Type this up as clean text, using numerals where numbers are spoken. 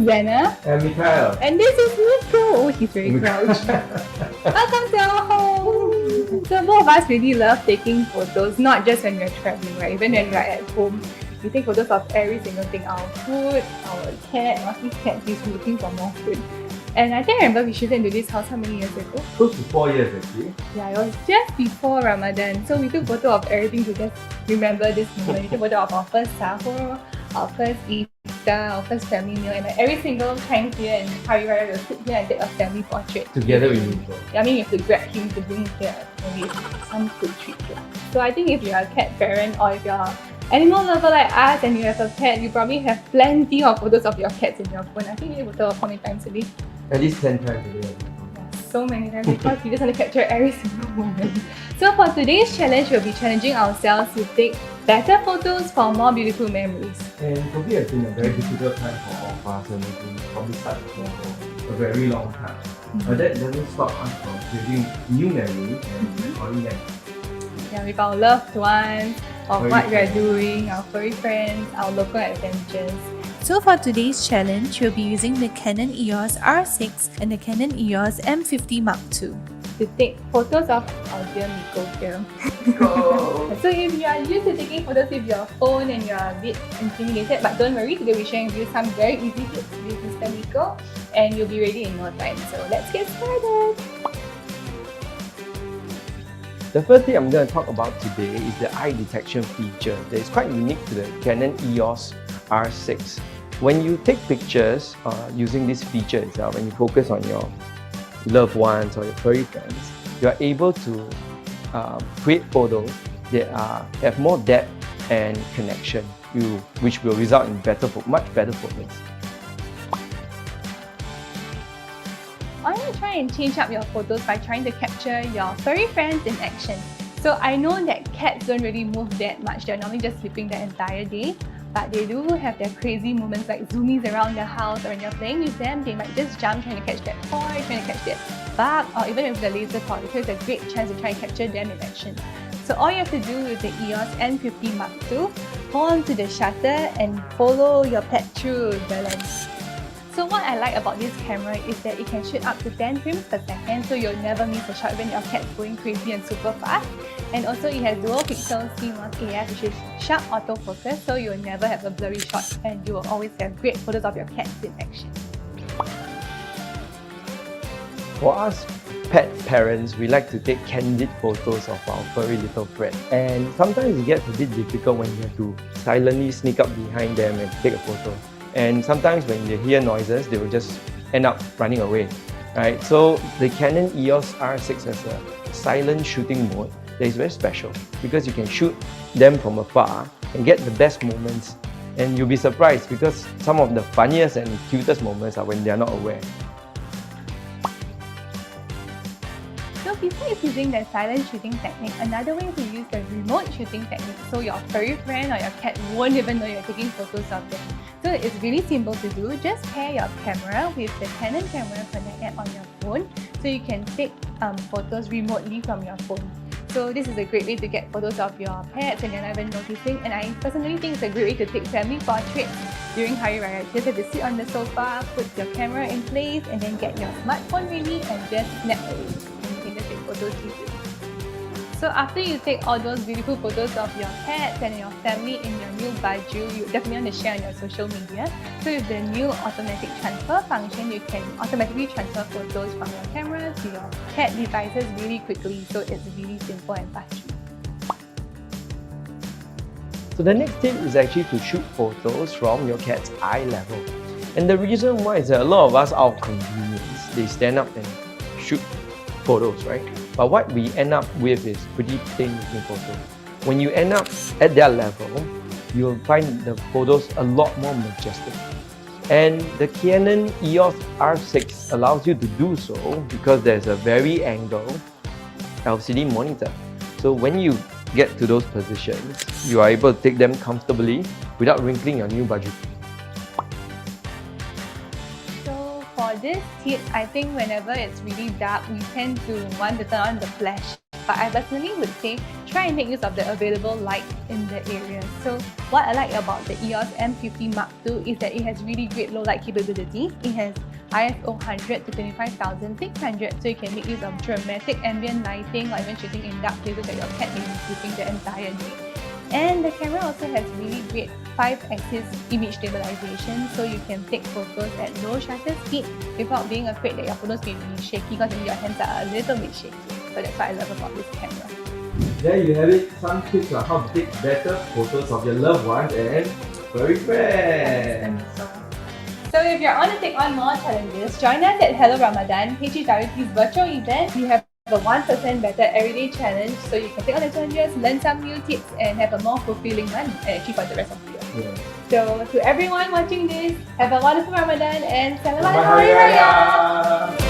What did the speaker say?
Suzana. And Mikhail. And this is Meeko. Oh, he's very crouched. Welcome to our home. So both of us really love taking photos, not just when we're traveling, right? Even when we're at home, we take photos of every single thing. Our food, our cat. Mostly cat, he's looking for more food. And I think I remember we shifted into this house how many years ago? Close to 4 years actually. Yeah, it was just before Ramadan. So we took photo of everything to just remember this moment. We took photo of our first sahur, our first iftar, our first family meal, and like every single Chinese New Year and Hari Raya we'll sit here and take a family portrait. Together with Meeko. I mean, you have to grab him to bring him here and with some food treats. So I think if you're a cat parent or if you're an animal lover like us and you have a pet, you probably have plenty of photos of your cats in your phone. I think you take photos how many times a day? At least 10 times a day. Yeah, so many times because we just want to capture every single moment. So for today's challenge, we'll be challenging ourselves to take better photos for more beautiful memories. And COVID has been a very difficult time for all of us and we've been probably stuck at home for a very long time. But that doesn't stop us from creating new memories and recording them. Yeah, with our loved ones, of Furry what we're friends. doing, our furry friends, our local adventures. So for today's challenge, we'll be using the Canon EOS R6 and the Canon EOS M50 Mark II. To take photos of our dear Meeko here. So if you are used to taking photos with your phone and you're a bit intimidated, but don't worry, today we're sharing with you some very easy tips with Mr. Meeko and you'll be ready in no time. So let's get started! The first thing I'm going to talk about today is the eye detection feature that is quite unique to the Canon EOS R6. When you take pictures using this feature itself, when you focus on your loved ones or your furry friends, you are able to create photos that have more depth and connection, which will result in much better photos. Why not try and change up your photos by trying to capture your furry friends in action? So I know that cats don't really move that much, they're normally just sleeping the entire day, but they do have their crazy moments like zoomies around the house, or when you're playing with them, they might just jump trying to catch that toy, trying to catch that bug, or even with the laser toy, so it's a great chance to try and capture them in action. So all you have to do with the EOS M50 Mark II, hold on to the shutter and follow your pet through the lens. So what I like about this camera is that it can shoot up to 10 frames per second, so you'll never miss a shot when your cat's going crazy and super fast. And also it has dual pixel CMOS AF, which is sharp autofocus, so you'll never have a blurry shot and you will always have great photos of your cats in action. For us pet parents, we like to take candid photos of our furry little friend. And sometimes it gets a bit difficult when you have to silently sneak up behind them and take a photo. And sometimes when they hear noises, they will just end up running away, right? So the Canon EOS R6 has a silent shooting mode that is very special because you can shoot them from afar and get the best moments. And you'll be surprised because some of the funniest and cutest moments are when they are not aware. So besides using the silent shooting technique, another way is to use the remote shooting technique, so your furry friend or your cat won't even know you're taking photos of them. So it's really simple to do. Just pair your camera with the Canon camera connected on your phone so you can take photos remotely from your phone. So this is a great way to get photos of your pets and you're not even noticing. And I personally think it's a great way to take family portraits during Hari Raya. You just have to sit on the sofa, put your camera in place and then get your smartphone ready and just snap away. And you can just take photos easily. So after you take all those beautiful photos of your pets and your family in your new baju, you definitely want to share on your social media. So with the new automatic transfer function, you can automatically transfer photos from your camera to your cat devices really quickly. So it's really simple and fast. So the next tip is actually to shoot photos from your cat's eye level. And the reason why is that a lot of us, out of convenience, they stand up and shoot photos, right? But what we end up with is pretty plain looking photos. When you end up at their level, you'll find the photos a lot more majestic. And the Canon EOS R6 allows you to do so because there's a very angle LCD monitor. So when you get to those positions, you are able to take them comfortably without wrinkling your new baju. For this tip, I think whenever it's really dark, we tend to want to turn on the flash. But I personally would say try and make use of the available light in the area. So what I like about the EOS M50 Mark II is that it has really great low light capabilities. It has ISO 100 to 25,600, so you can make use of dramatic ambient lighting, like when shooting in dark places that your cat may be sleeping the entire day. And the camera also has really great 5-axis image stabilization, so you can take photos at low shutter speed without being afraid that your photos may be shaky because your hands are a little bit shaky. So that's what I love about this camera. There you have it, some tips on how to take better photos of your loved ones and furry friends. So if you're on to take on more challenges, join us at Hello Ramadan, HHWT's virtual event. We have a 1% better everyday challenge, so you can take on the challenges, learn some new tips, and have a more fulfilling month and achieve for the rest of the year. Yeah. So to everyone watching this, have a wonderful Ramadan and Selamat Hari Hari Raya! Raya!